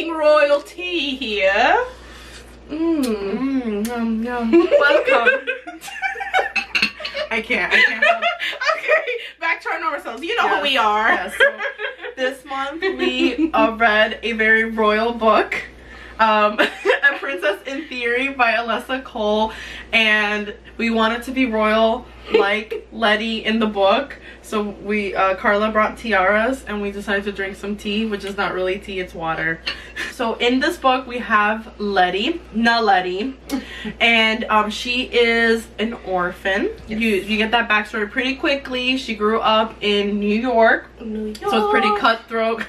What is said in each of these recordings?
Royalty here. Welcome. I can't Okay, back to our normal selves. You know who we are. Yes. So this month we read a very royal book, A Princess in Theory by Alyssa Cole, and we wanted to be royal like Letty in the book. So we Carla brought tiaras and we decided to drink some tea, which is not really tea, it's water. So in this book we have Letty, Naledi, and she is an orphan. Yes. You get that backstory pretty quickly. She grew up in New York. So it's pretty cutthroat.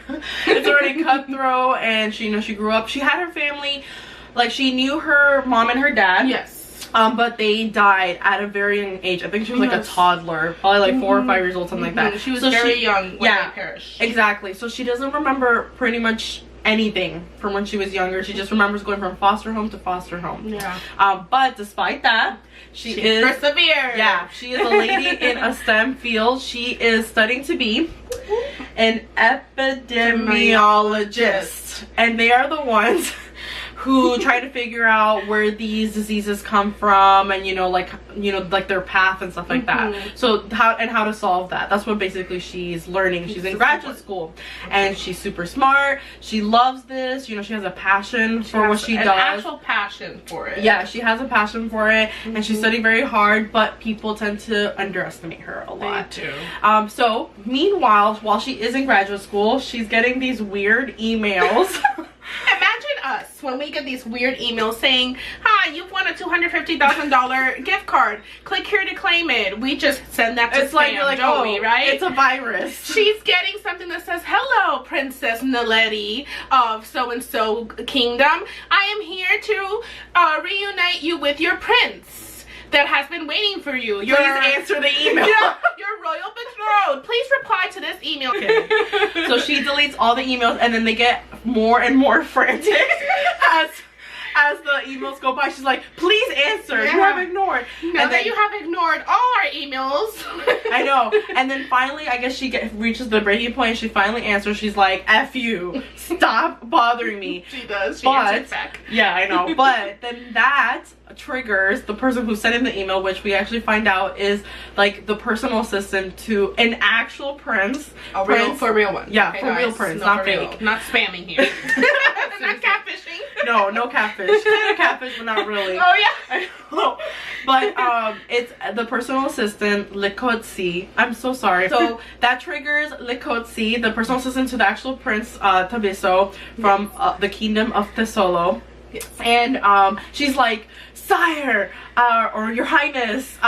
It's already cutthroat, and she grew up. She had her family, like she knew her mom and her dad. Yes. But they died at a very young age. I think she was like a toddler, probably like 4 or 5 years old, something like that. She was very young when they perished. Exactly. So she doesn't remember pretty much anything from when she was younger. She just remembers going from foster home to foster home. Yeah. But despite that, she is persevered. Yeah, she is a lady in a STEM field. She is studying to be an epidemiologist, and they are the ones who try to figure out where these diseases come from, and like their path and stuff like that. So how to solve that. That's what basically she's learning. She's in graduate school, and she's super smart. She loves this. She has a passion for what she does. An actual passion for it. Yeah, she has a passion for it, and she's studying very hard. But people tend to underestimate her a lot. They do. So meanwhile, while she is in graduate school, she's getting these weird emails. Imagine us when we get these weird emails saying, hi, you've won a $250,000 gift card. Click here to claim it. We just send that to it's spam, like you're like, Joey, oh, right? It's a virus. She's getting something that says, hello, Princess Naledi of so-and-so kingdom. I am here to reunite you with your prince that has been waiting for you. Please answer the email. Yeah, your royal betrothed. Please reply to this email. Okay. So she deletes all the emails, and then they get more and more frantic as the emails go by. She's like, please answer. You have ignored. Now that you have ignored all our emails. I know. And then finally, I guess she reaches the breaking point. She finally answers. She's like, F you. Stop bothering me. She does. She answers back. Yeah, I know. But then that triggers the person who sent in the email, which we actually find out is like the personal assistant to an actual prince. For real one. Yeah, okay, for real prince, not fake. Not spamming here. Not catfishing. No catfish. Kind of catfish, but not really. Oh yeah. I know. But it's the personal assistant, Likotsi. I'm so sorry. So that triggers Likotsi, the personal assistant to the actual prince, Tabiso, from the kingdom of Tesolo. Yes. And she's like, sire, or your highness,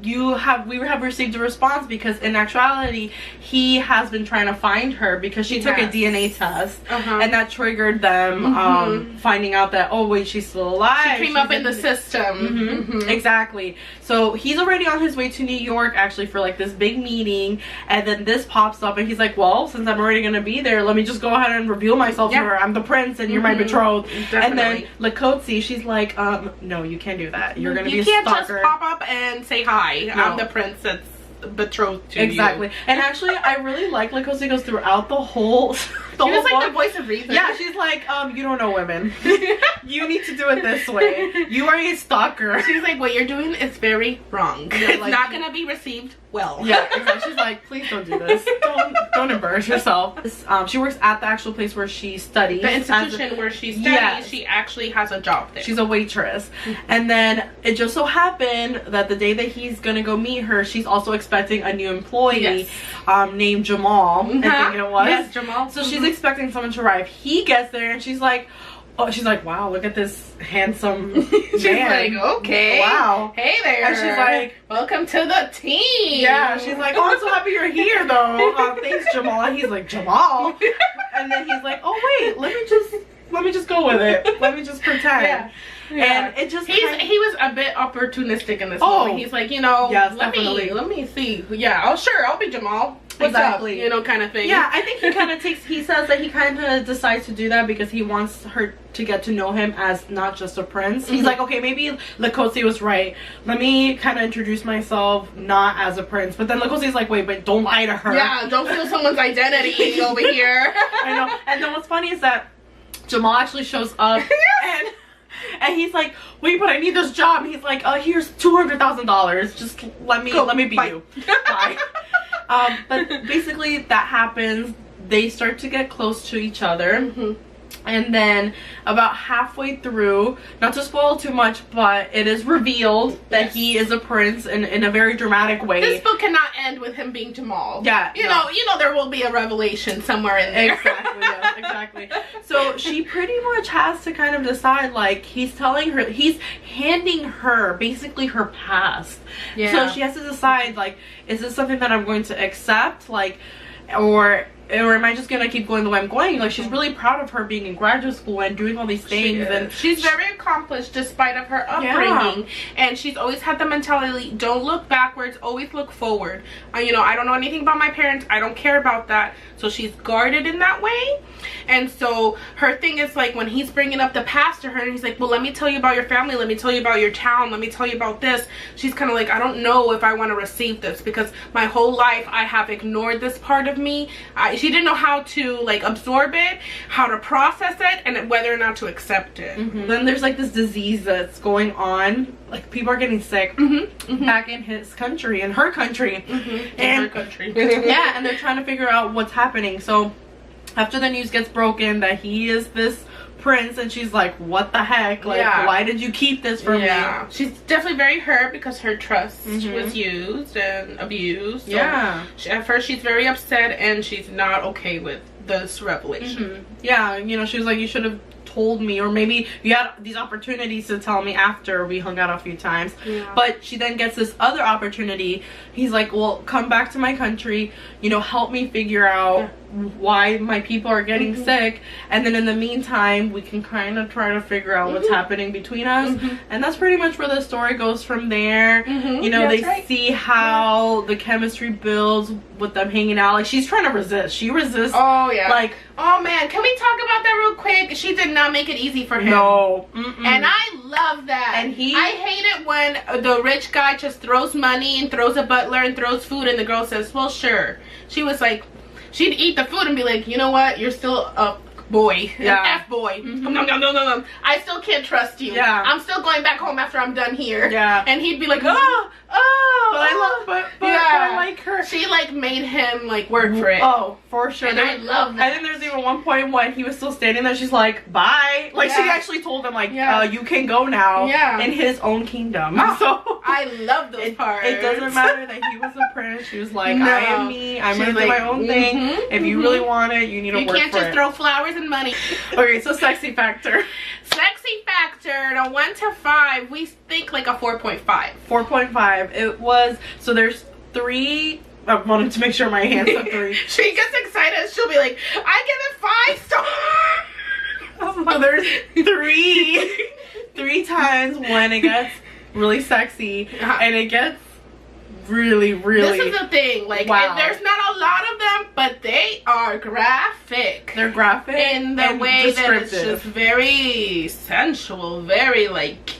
we have received a response, because in actuality he has been trying to find her because she took a DNA test, and that triggered them finding out that, oh wait, she's still alive. She came up in the system. Exactly. So he's already on his way to New York actually for like this big meeting, and then this pops up and he's like, well, since I'm already gonna be there, let me just go ahead and reveal myself to her. I'm the prince and you're my betrothed. Definitely. And then Likotsi, she's like, no, you can't do that. You're gonna be a stalker. You can't stalker. just pop up and say hi. No. I'm the prince that's betrothed to you. Exactly. And actually, I really like Likotsi goes throughout the whole. She was like the voice of reason. Yeah, she's like, you don't know women. You need to do it this way. You are a stalker. She's like, what you're doing is very wrong. It's like, not gonna be received well. Yeah, exactly. She's like, please don't do this. Don't embarrass yourself. She works at the actual place where she studies. The institution where she studies, yes. She actually has a job there. She's a waitress. And then it just so happened that the day that he's gonna go meet her, she's also expecting a new employee named Jamal. I think it was. Yes, Jamal. So she's expecting someone to arrive. He gets there and she's like, wow, look at this handsome man. She's like, okay. Wow. Hey there. And she's like, welcome to the team. Yeah, she's like, oh, I'm so happy you're here though. Thanks, Jamal. And he's like, Jamal? And then he's like, oh wait, let me just go with it. Let me just pretend. Yeah. And it just he was a bit opportunistic in this moment. He's like, let me see. Yeah, oh sure, I'll be Jamal. What's exactly. up? You know, kind of thing. Yeah, I think he says that he kind of decides to do that because he wants her to get to know him as not just a prince. He's like, okay, maybe Lacoste was right. Let me kind of introduce myself not as a prince. But then Lacoste's like, wait, but don't lie to her. Yeah, don't steal someone's identity over here. I know. And then what's funny is that Jamal actually shows up and he's like, wait, but I need this job. And he's like, here's $200,000. Just let me be you. Bye. But basically that happens. They start to get close to each other. And then about halfway through, not to spoil too much, but it is revealed that he is a prince in a very dramatic way. This book cannot end with him being Jamal. Yeah. You know there will be a revelation somewhere in there. Exactly, yes, exactly. So she pretty much has to kind of decide, like, he's handing her basically her past. Yeah. So she has to decide, like, is this something that I'm going to accept, like, or am I just gonna keep going the way I'm going? Like, she's really proud of her being in graduate school and doing all these things, and she's very accomplished despite of her upbringing. And she's always had the mentality, don't look backwards, always look forward. You know, I don't know anything about my parents, I don't care about that. So she's guarded in that way. And so her thing is, like, when he's bringing up the past to her and he's like, well, let me tell you about your family, let me tell you about your town, let me tell you about this, she's kind of like, I don't know if I want to receive this, because my whole life I have ignored this part of me. She didn't know how to, like, absorb it, how to process it, and whether or not to accept it. Then there's, like, this disease that's going on, like, people are getting sick back in his country, in her country. In her country. Yeah, and they're trying to figure out what's happening. So after the news gets broken that he is this prince, and she's like, what the heck, like, why did you keep this from me? She's definitely very hurt because her trust was used and abused. So at first she's very upset and she's not okay with this revelation. Yeah, you know, she was like, you should have told me, or maybe you had these opportunities to tell me after we hung out a few times. But she then gets this other opportunity. He's like, well, come back to my country, you know, help me figure out why my people are getting sick, and then in the meantime we can kind of try to figure out what's happening between us. And that's pretty much where the story goes from there. You know, they see how the chemistry builds with them hanging out. Like, she's trying to resist. She resists. Like, oh man, can we talk about that real quick? She did not make it easy for him. No. And I love that. And I hate it when the rich guy just throws money and throws a butler and throws food and the girl says, well, sure. She was like, she'd eat the food and be like, you know what, you're still a boy, an F-boy. I still can't trust you. I'm still going back home after I'm done here. And he'd be like, but I like her. She, like, made him, like, work for it. Oh, for sure. And I love that. And then there's even one point when he was still standing there, she's like, bye. Like, she actually told him, like, you can go now in his own kingdom. So I love those parts. It doesn't matter that he was a prince. She was like, I am me. I'm gonna do my own thing. If you really want it, you need to work for it. You can't just throw flowers and money. Okay, so sexy factor. Sexy factor, on 1 to 5, we think like a 4.5. 4.5. It was, so there's 3. I wanted to make sure my hands said 3. She gets excited. She'll be like, I give it 5 stars. So there's 3 times when it gets really sexy, and it gets really, this is the thing, like, there's not a lot of them, but they are graphic. They're graphic in the way that it's just very sensual, very, like,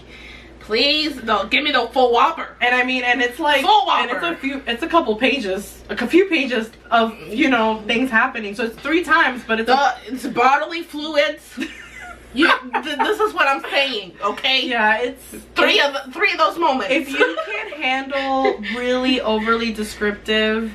please give me the full whopper. And I mean, and it's like full whopper. And it's a couple pages, a few pages of, you know, things happening. So it's 3 times, but it's bodily fluids. This is what I'm saying, okay? Yeah, it's 3 of those moments. If you can't handle really overly descriptive,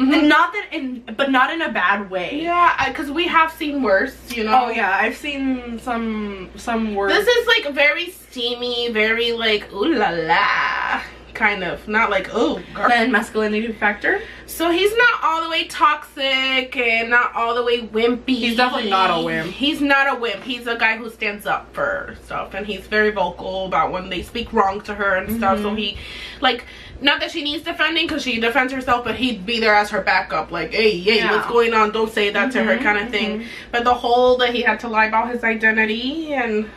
and but not in a bad way. Yeah, because we have seen worse, you know. Oh yeah, I've seen some worse. This is like very steamy, very like ooh la la kind of, not like oh girl. And masculinity factor. So he's not all the way toxic and not all the way wimpy. He's definitely not a wimp. He's not a wimp. He's a guy who stands up for stuff, and he's very vocal about when they speak wrong to her and stuff. So he, like, not that she needs defending because she defends herself, but he'd be there as her backup, like, hey, what's going on? Don't say that to her, kind of thing. But the whole that he had to lie about his identity and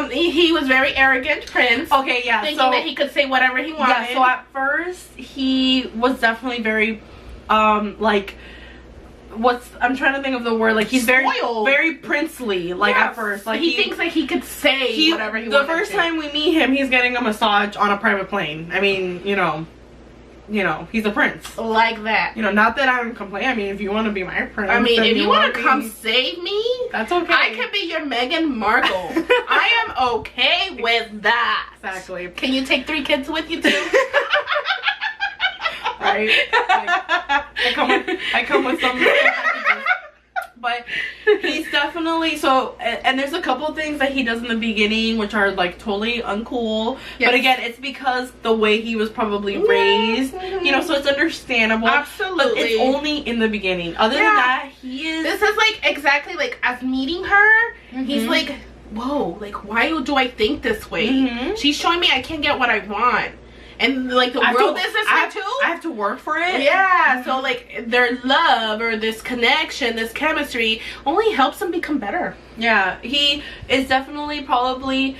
he was very arrogant prince. Okay, yeah. Thinking that he could say whatever he wanted. Yeah, so at first he was definitely very like, I'm trying to think of the word, like, he's Spoiled. very princely, like, Yes. at first. Like, he thinks like he could say whatever he wants. The first time we meet him, he's getting a massage on a private plane. I mean, you know, he's a prince. Like that. You know, not that I'm complaining. I mean, if you want to be my prince, I mean, if you want to be, come save me, that's okay. I could be your Meghan Markle. I am okay with that. Exactly. Can you take 3 kids with you too? Right? Like, I come with some packages. But he's definitely and there's a couple of things that he does in the beginning which are like totally uncool. Yes. But again, it's because the way he was probably raised, you know, so it's understandable. Absolutely. But it's only in the beginning. Other than that, he is. This is like exactly like as meeting her, he's like, whoa, like why do I think this way? She's showing me I can't get what I want. And like the world is this way too. I have to work for it. Yeah. So like their love or this connection, this chemistry only helps them become better. Yeah. He is definitely probably,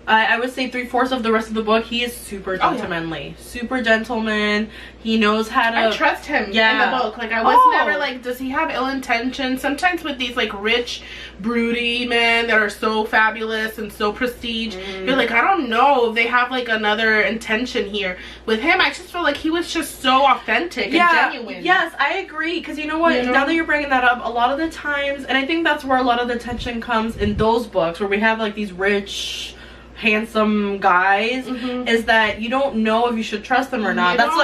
I would say 3/4 of the rest of the book. He is super gentlemanly. Super gentleman. He knows how to. I trust him in the book. Like I was never like, does he have ill intentions? Sometimes with these like rich, broody men that are so fabulous and so prestige, you're like, I don't know if they have like another intention here. With him, I just feel like he was just so authentic and genuine. Yes, I agree. Because you know what? You know? Now that you're bringing that up, a lot of the times, and I think that's where a lot of the tension comes in those books, where we have like these rich, handsome guys, is that you don't know if you should trust them or not. That's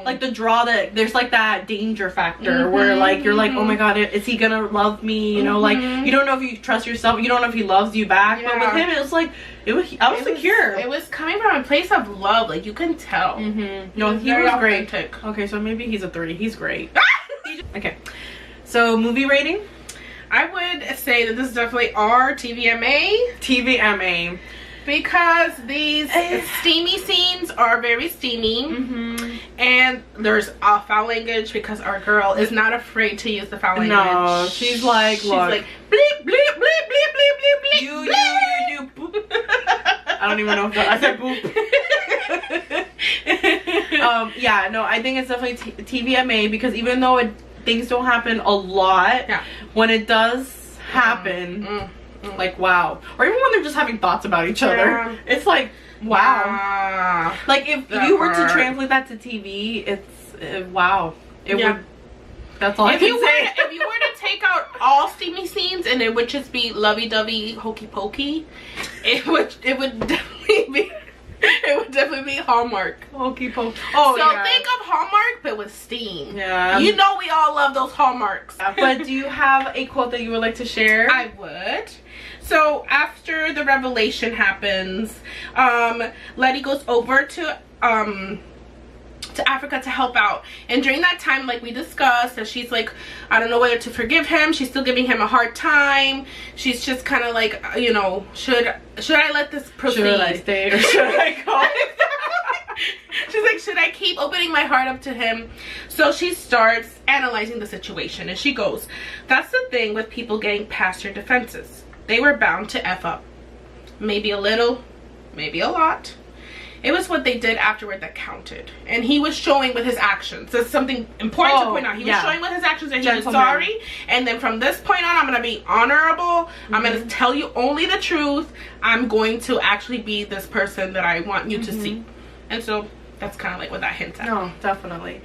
like the draw, that there's like that danger factor where like you're like, oh my god, is he gonna love me? You know, like you don't know if you trust yourself, you don't know if he loves you back. But with him, it was like I was secure. It was coming from a place of love, like you can tell. No, he was great. Okay, so maybe he's a 3. He's great. Okay, so movie rating, I would say that this is definitely our TVMA. Because these steamy scenes are very steamy, and there's foul language because our girl is not afraid to use the foul language. No, she's like, she's like, bleep, bleep, bleep, bleep, bleep, bleep, bleep, you, boop. I don't even know if I said boop. Yeah, no, I think it's definitely TVMA, because even though things don't happen a lot, when it does happen, like wow. Or even when they're just having thoughts about each other, it's like wow. Like if you were to translate that to TV, it's wow. It would. That's all I can say. If you were to take out all steamy scenes and it would just be lovey-dovey, hokey-pokey, it would definitely be. It would definitely be Hallmark. Hokey pokey. Oh, so think of Hallmark, but with steam. Yeah. You know we all love those Hallmarks. But do you have a quote that you would like to share? I would. So after the revelation happens, Letty goes over to Africa to help out, and during that time, like we discussed, that she's like, I don't know whether to forgive him. She's still giving him a hard time. She's just kind of like, you know, should I let this proceed? Should I stay or should I go? She's like, should I keep opening my heart up to him? So she starts analyzing the situation, and she goes, that's the thing with people getting past your defenses. They were bound to F up. Maybe a little, maybe a lot. It was what they did afterward that counted. And he was showing with his actions. That's something important to point out. He was showing with his actions that he was sorry. And then from this point on, I'm going to be honorable. I'm going to tell you only the truth. I'm going to actually be this person that I want you to see. And so that's kind of like what that hints at. No, definitely.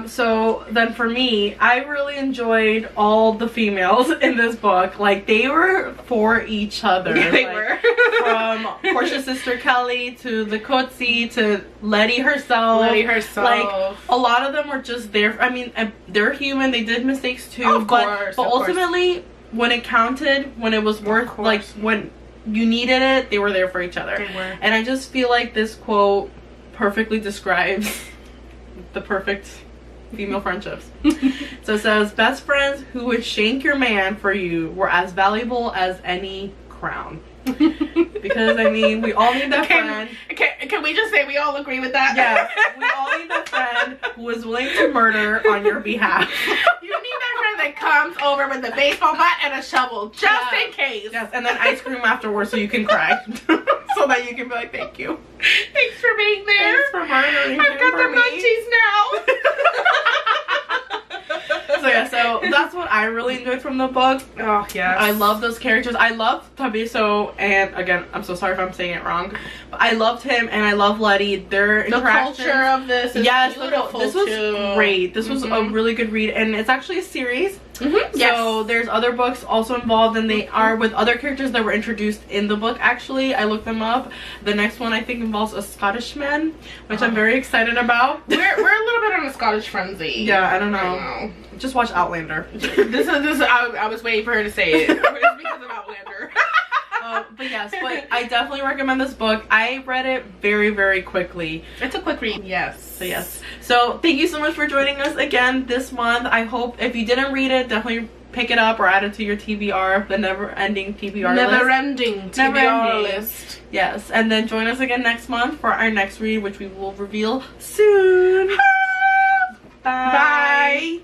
So then for me, I really enjoyed all the females in this book. Like, they were for each other. Yeah, they were. From Portia's sister Kelly to the Coetzee to Letty herself. Like, a lot of them were just there. I mean, they're human. They did mistakes too. Of course. But ultimately, when it counted, when it was worth, like, when you needed it, they were there for each other. They were. And I just feel like this quote perfectly describes the perfect female friendships. So it says, best friends who would shank your man for you were as valuable as any crown. Because I mean, we all need that friend. Can we just say we all agree with that? Yes, we all need that friend who is willing to murder on your behalf. You need that friend that comes over with a baseball bat and a shovel, just in case. Yes, and then ice cream afterwards so you can cry. So that you can be like, thank you. Thanks for being there. Thanks for murdering I've got the munchies now. So that's what I really enjoyed from the book. Oh, yes. I love those characters. I love Tabiso, and again, I'm so sorry if I'm saying it wrong. But I loved him, and I love Letty. Their interactions. The culture of this is beautiful. This was too. great. This was a really good read, and it's actually a series. Yes. So there's other books also involved, and they are with other characters that were introduced in the book. Actually, I looked them up. The next one I think involves a Scottish man, which I'm very excited about. We're a little bit on a Scottish frenzy. Yeah, I don't know. Just watch Outlander. this. I was waiting for her to say it. It's because of Outlander. But yes, but I definitely recommend this book. I read it very, very quickly. It's a quick read. Yes. So yes. So thank you so much for joining us again this month. I hope if you didn't read it, definitely pick it up or add it to your TBR, the never-ending TBR list. Never-ending TBR list. Yes, and then join us again next month for our next read, which we will reveal soon. Bye. Bye.